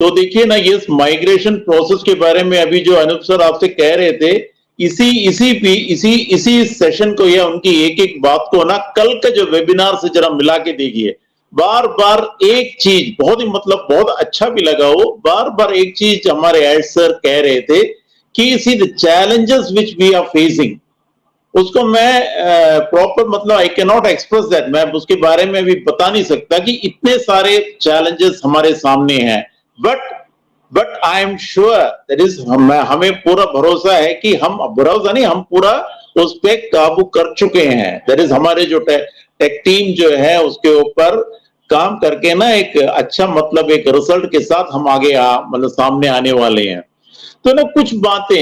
तो देखिए ना, ये माइग्रेशन प्रोसेस के बारे में अभी जो अनूप सर आपसे कह रहे थे, इसी सेशन को या उनकी एक एक बात को ना कल का जो वेबिनार से जरा मिला के देखिए। बार बार एक चीज बहुत ही मतलब बहुत अच्छा भी लगा, वो बार बार एक चीज हमारे एड सर कह रहे थे कि see the challenges which we are facing, उसको मैं प्रॉपर मतलब I can not express that, मैं उसके बारे में भी बता नहीं सकता कि इतने सारे चैलेंजेस हमारे सामने हैं। But I am sure that is, हमें पूरा भरोसा है कि हम पूरा उस पर काबू कर चुके हैं। दैट इज, हमारे जो टेक टीम जो है उसके ऊपर काम करके ना एक अच्छा मतलब एक रिजल्ट के साथ हम आगे मतलब सामने आने वाले हैं। तो ना कुछ बातें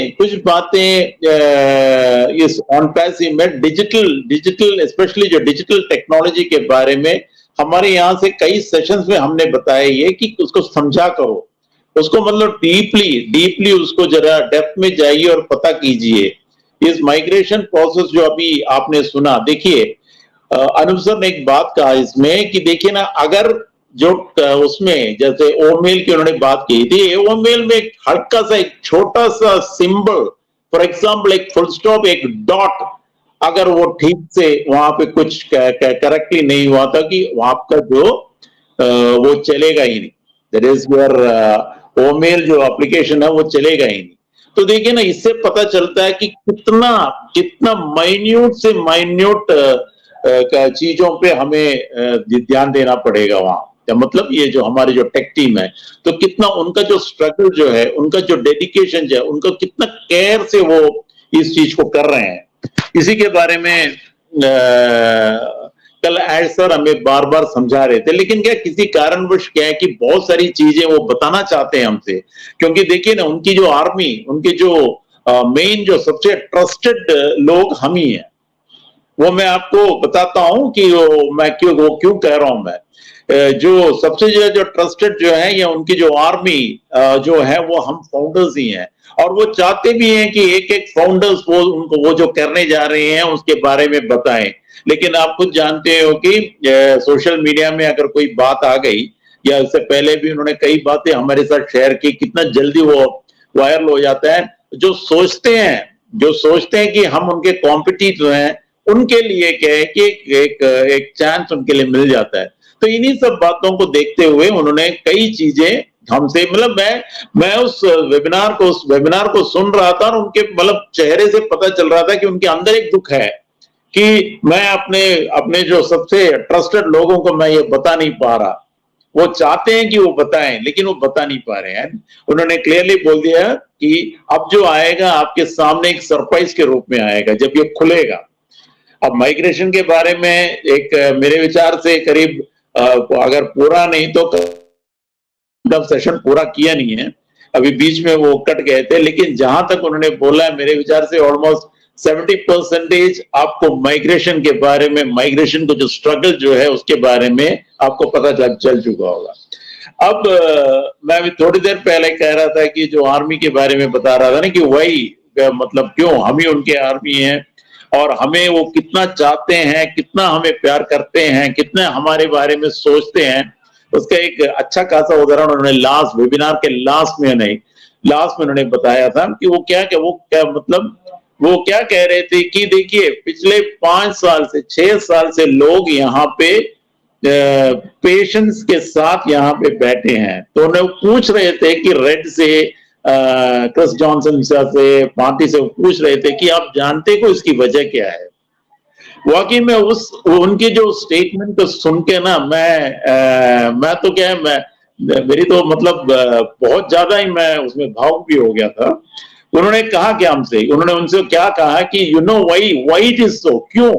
इस ऑन पैसिव में डिजिटल स्पेशली जो डिजिटल टेक्नोलॉजी के बारे में हमारे यहाँ से कई सेशंस में हमने बताया ये कि उसको समझा करो, उसको मतलब डीपली उसको जरा डेप्थ में जाइए और पता कीजिए। इस माइग्रेशन प्रोसेस जो अभी आपने सुना, देखिए अनूप सर ने एक बात कहा इसमें कि देखिए ना, अगर जो उसमें जैसे ओमेल की उन्होंने बात की थी, ओमेल में एक हल्का सा एक छोटा सा सिंबल, फॉर एग्जाम्पल एक फुल स्टॉप एक डॉट, अगर वो ठीक से वहां पे कुछ करेक्टली नहीं हुआ था कि वहां का जो वो चलेगा ही नहीं। दैट इज योर ओमेल जो एप्लीकेशन है वो चलेगा ही नहीं। तो देखिए ना, इससे पता चलता है कि कितना माइन्यूट से माइन्यूट चीजों पे हमें ध्यान देना पड़ेगा वहां। मतलब ये जो हमारे जो टेक टीम है, तो कितना उनका जो स्ट्रगल जो है, उनका जो डेडिकेशन जो है, उनका कितना केयर से वो इस चीज को कर रहे हैं, इसी के बारे में कल एड सर हमें बार बार समझा रहे थे। लेकिन क्या किसी कारणवश क्या है कि बहुत सारी चीजें वो बताना चाहते हैं हमसे, क्योंकि देखिए ना, उनकी जो आर्मी, उनके जो मेन जो सबसे ट्रस्टेड लोग हम ही हैं। वो मैं आपको बताता हूं कि वो क्यों कह रहा हूं। मैं जो सबसे जो ट्रस्टेड जो है या उनकी जो आर्मी जो है वो हम फाउंडर्स ही हैं, और वो चाहते भी हैं कि एक एक फाउंडर्स वो जो करने जा रहे हैं उसके बारे में बताएं। लेकिन आप खुद जानते हो कि सोशल मीडिया में अगर कोई बात आ गई, या इससे पहले भी उन्होंने कई बातें हमारे साथ शेयर की, कितना जल्दी वो वायरल हो जाता है। जो सोचते हैं कि हम उनके कॉम्पिटिटर हैं, उनके लिए क्या है कि एक चांस उनके लिए मिल जाता है। तो इन्हीं सब बातों को देखते हुए उन्होंने कई चीजें हमसे, मतलब मैं उस वेबिनार को सुन रहा था और उनके मतलब चेहरे से पता चल रहा था कि उनके अंदर एक दुख है कि मैं अपने जो सबसे ट्रस्टेड लोगों को मैं ये बता नहीं पा रहा। वो चाहते हैं कि वो बताएं, लेकिन वो बता नहीं पा रहे हैं। उन्होंने क्लियरली बोल दिया कि अब जो आएगा आपके सामने एक सरप्राइज के रूप में आएगा जब ये खुलेगा। अब माइग्रेशन के बारे में एक मेरे विचार से करीब अगर पूरा नहीं तो सेशन पूरा किया नहीं है, अभी बीच में वो कट गए थे, लेकिन जहां तक उन्होंने बोला है मेरे विचार से ऑलमोस्ट 70% आपको माइग्रेशन के बारे में, माइग्रेशन को जो स्ट्रगल जो है उसके बारे में आपको पता चल चुका होगा। अब मैं अभी थोड़ी देर पहले कह रहा था कि जो आर्मी के बारे में बता रहा था ना, कि वही मतलब क्यों हम ही उनके आर्मी हैं और हमें वो कितना चाहते हैं, कितना हमें प्यार करते हैं, कितना हमारे बारे में सोचते हैं, उसका एक अच्छा खासा उदाहरण उन्होंने लास्ट वेबिनार के लास्ट में उन्होंने बताया था कि वो क्या कह रहे थे कि देखिए पिछले 5 साल से 6 साल से लोग यहाँ पे पेशेंस के साथ यहाँ पे बैठे हैं। तो उन्हें पूछ रहे थे कि रेड से क्रिस जॉनसन से पार्टी से पूछ रहे थे कि आप जानते को इसकी वजह क्या है। वाकई में उनकी जो स्टेटमेंट को सुन के ना मैं तो क्या है, मेरी तो मतलब बहुत ज्यादा ही मैं उसमें भावुक भी हो गया था। उन्होंने कहा क्या हमसे, उन्होंने उनसे क्या कहा कि you know why it is so, क्यों?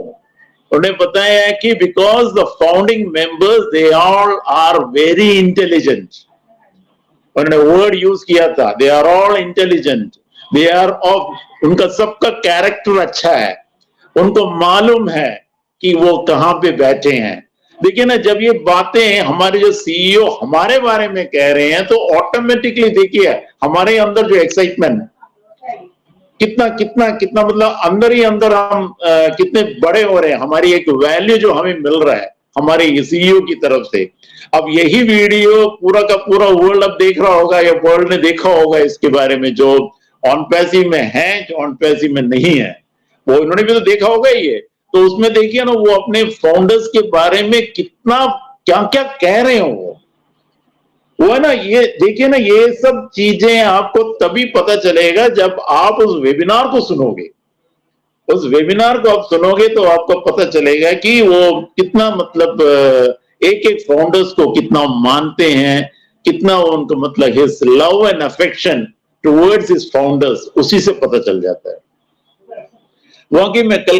उन्होंने बताया है कि because the founding members they all are very intelligent. उन्होंने वर्ड यूज किया था, they are all intelligent, they are of, उनका सबका कैरेक्टर अच्छा है, उनको मालूम है कि वो कहां पे बैठे हैं। देखिए ना, जब ये बातें हमारे जो सीईओ हमारे बारे में कह रहे हैं तो ऑटोमेटिकली देखिए हमारे अंदर जो एक्साइटमेंट कितना मतलब अंदर ही अंदर हम कितने बड़े हो रहे हैं, हमारी एक वैल्यू जो हमें मिल रहा है, हमारे सीईओ की तरफ से। अब यही वीडियो पूरा का पूरा वर्ल्ड अब देख रहा होगा या वर्ल्ड ने देखा होगा इसके बारे में, जो ऑन पैसिव में है, जो ऑन पैसिव में नहीं है, वो इन्होंने भी तो देखा होगा ही है। तो उसमें देखिए ना, वो अपने फाउंडर्स के बारे में कितना क्या क्या कह रहे हो वो है ना। ये देखिए ना, ये सब चीजें आपको तभी पता चलेगा जब आप उस वेबिनार को सुनोगे। उस वेबिनार को आप सुनोगे तो आपको पता चलेगा कि वो कितना मतलब एक एक फाउंडर्स को कितना मानते हैं, कितना उनको मतलब his love and affection towards his founders, उसी से पता चल जाता है। वहां की मैं कल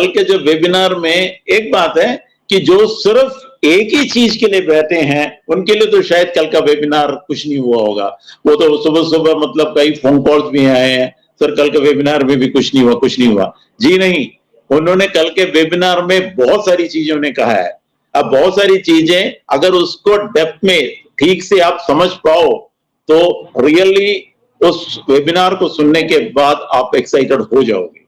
के जो वेबिनार में एक बात है कि जो सिर्फ एक ही चीज के लिए बैठे हैं उनके लिए तो शायद कल का वेबिनार कुछ नहीं हुआ होगा। वो तो सुबह सुबह मतलब कई फोन कॉल्स भी आए हैं, सर कल के वेबिनार में भी कुछ नहीं हुआ, कुछ नहीं हुआ। जी नहीं, उन्होंने कल के वेबिनार में बहुत सारी चीजों ने कहा है। अब बहुत सारी चीजें अगर उसको डेप्थ में ठीक से आप समझ पाओ तो रियली उस वेबिनार को सुनने के बाद आप एक्साइटेड हो जाओगे।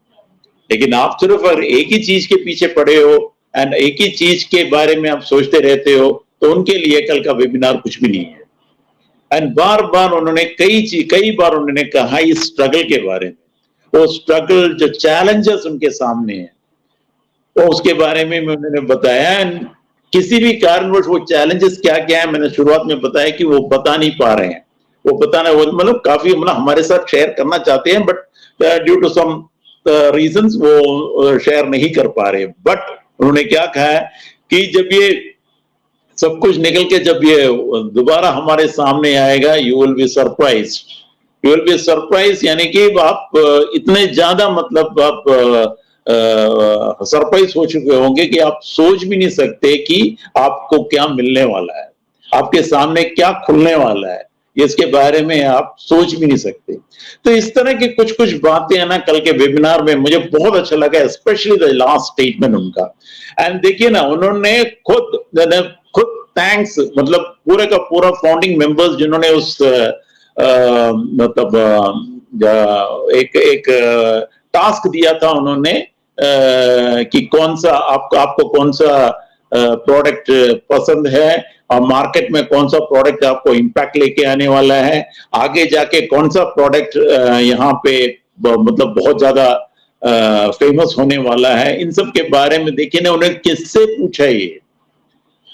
लेकिन आप सिर्फ अगर एक ही चीज के पीछे पड़े हो एंड एक ही चीज के बारे में आप सोचते रहते हो तो उनके लिए कल का वेबिनार कुछ भी नहीं है। एंड बार बार उन्होंने कई बार उन्होंने कहा इस स्ट्रगल के बारे में, वो स्ट्रगल जो चैलेंजेस उनके सामने है तो उसके बारे में उन्होंने बताया। एंड किसी भी कारणवश वो चैलेंजेस क्या क्या है, मैंने शुरुआत में बताया कि वो बता नहीं पा रहे हैं। वो बताना वो मतलब काफी मतलब हमारे साथ शेयर करना चाहते हैं, but due to some reasons वो शेयर नहीं कर पा रहे। बट उन्होंने क्या कहा है कि जब ये सब कुछ निकल के जब ये दोबारा हमारे सामने आएगा, you will be surprise, you will be surprise, यानी कि आप इतने ज्यादा मतलब आप सरप्राइज हो चुके होंगे कि आप सोच भी नहीं सकते कि आपको क्या मिलने वाला है, आपके सामने क्या खुलने वाला है, इसके बारे में आप सोच भी नहीं सकते। तो इस तरह की कुछ कुछ बातें है ना कल के वेबिनार में मुझे बहुत अच्छा लगा, स्पेशली द लास्ट स्टेटमेंट उनका। एंड देखिए ना, उन्होंने खुद थैंक्स मतलब पूरे का पूरा फाउंडिंग मेंबर्स जिन्होंने उस मतलब एक टास्क दिया था उन्होंने कि कौन सा आपको कौन सा प्रोडक्ट पसंद है और मार्केट में कौन सा प्रोडक्ट आपको इम्पैक्ट लेके आने वाला है, आगे जाके कौन सा प्रोडक्ट यहाँ पे मतलब बहुत ज्यादा फेमस होने वाला है, इन सब के बारे में देखिए ना उन्होंने किससे पूछा, ये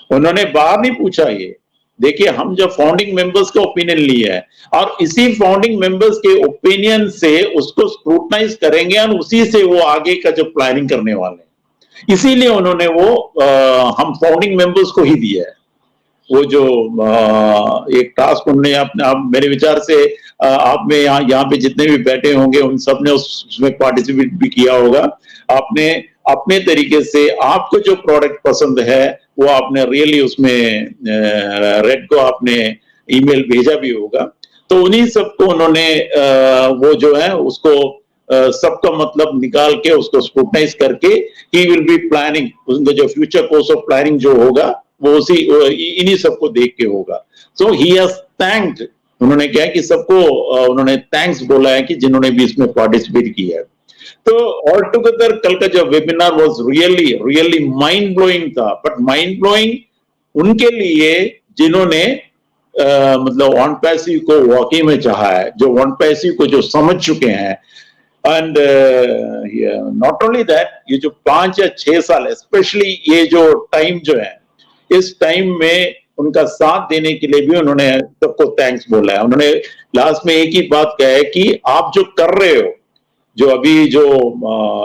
उन्होंने बाहर नहीं पूछा। ये देखिए हम जो फाउंडिंग मेंबर्स का ओपिनियन लिया है और इसी फाउंडिंग मेंबर्स के ओपिनियन से उसको स्क्रूटनाइज करेंगे और उसी से वो आगे का जो प्लानिंग करने वाले हैं, इसीलिए उन्होंने वो हम फाउंडिंग मेंबर्स को ही दिया है। वो जो एक टास्क उन्होंने आप मेरे विचार से आप में यहाँ पे जितने भी बैठे होंगे उन सब ने उसमें पार्टिसिपेट भी किया होगा। आपने अपने तरीके से आपको जो प्रोडक्ट पसंद है वो आपने रियली उसमें रेड को आपने ईमेल भेजा भी होगा। तो उन्हीं सबको उन्होंने वो जो है उसको सबका मतलब निकाल के उसको स्क्रूटनाइज करके ही विल बी प्लानिंग, उनका जो फ्यूचर कोर्स ऑफ प्लानिंग जो होगा वो उसी इन्हीं सबको देख के होगा। सो ही हैज थैंक्ड, उन्होंने क्या कि सबको उन्होंने थैंक्स बोला है कि जिन्होंने भी इसमें पार्टिसिपेट किया है। तो ऑल टुगेदर कल का जो webinar was really mind blowing था, बट माइंड ब्लोइंग उनके लिए जिन्होंने मतलब ऑन पैसिव को वाकई में चाहा है, जो ऑन पैसिव को जो समझ चुके हैं। एंड नॉट ओनली दैट, ये जो 5 या 6 साल स्पेशली ये जो टाइम जो है, इस टाइम में उनका साथ देने के लिए भी उन्होंने सबको थैंक्स बोला है। उन्होंने लास्ट में एक ही बात कहा है कि आप जो कर रहे हो, जो अभी जो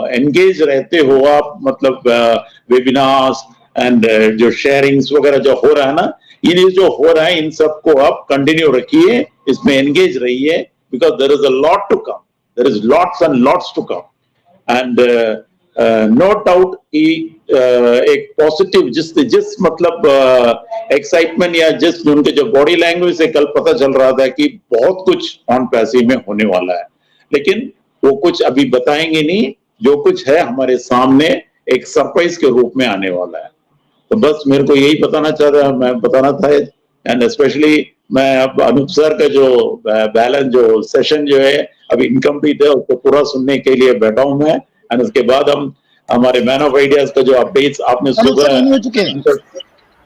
एंगेज रहते हो आप मतलब वेबिनार्स एंड जो शेयरिंग्स वगैरह जो हो रहा है ना, ये जो हो रहा है इन सबको आप कंटिन्यू रखिए, इसमें एंगेज रहिए, because there is a lot to come, there is lots and lots to come. And no doubt कि एक पॉजिटिव जिस मतलब एक्साइटमेंट या जिस उनके जो बॉडी लैंग्वेज से कल पता चल रहा था कि बहुत कुछ ऑन पैसिव में होने वाला है, लेकिन वो कुछ अभी बताएंगे नहीं, जो कुछ है हमारे सामने एक सरप्राइज के रूप में आने वाला है। तो बस मेरे को यही बताना था। एंड स्पेशली मैं अब अनूप सर का जो बैलेंस जो सेशन जो है अभी इनकम्प्लीट है उसको पूरा सुनने के लिए बैठा हूं मैं। एंड उसके बाद हम हमारे मैन ऑफ आइडियाज का जो अपडेट्स आपने सुबह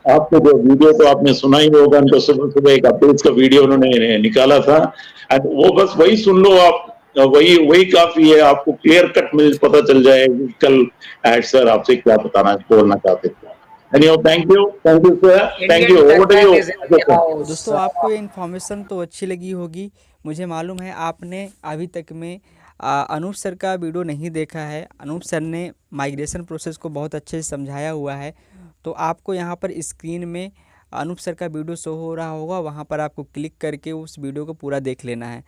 आपको जो वीडियो तो आपने सुना ही होगा, उनको सुबह-सुबह एक अपडेट्स का वीडियो उन्होंने निकाला था एंड वो बस वही सुन लो आप, वही वही काफ़ी है, आपको क्लियर कट मिल पता चल जाएगा कि कल एड सर आपसे क्या बोलना चाहते थे। Anyhow thank you sir, thank Indian you, over to you tag is in Ajay the sir. House. दोस्तों आपको ये इन्फॉर्मेशन तो अच्छी लगी होगी। मुझे मालूम है आपने अभी तक में अनूप सर का वीडियो नहीं देखा है। अनूप सर ने माइग्रेशन प्रोसेस को बहुत अच्छे से समझाया हुआ है। तो आपको यहाँ पर स्क्रीन में अनूप सर का वीडियो शो हो रहा होगा, वहाँ पर आपको क्लिक करके उस वीडियो को पूरा देख लेना है।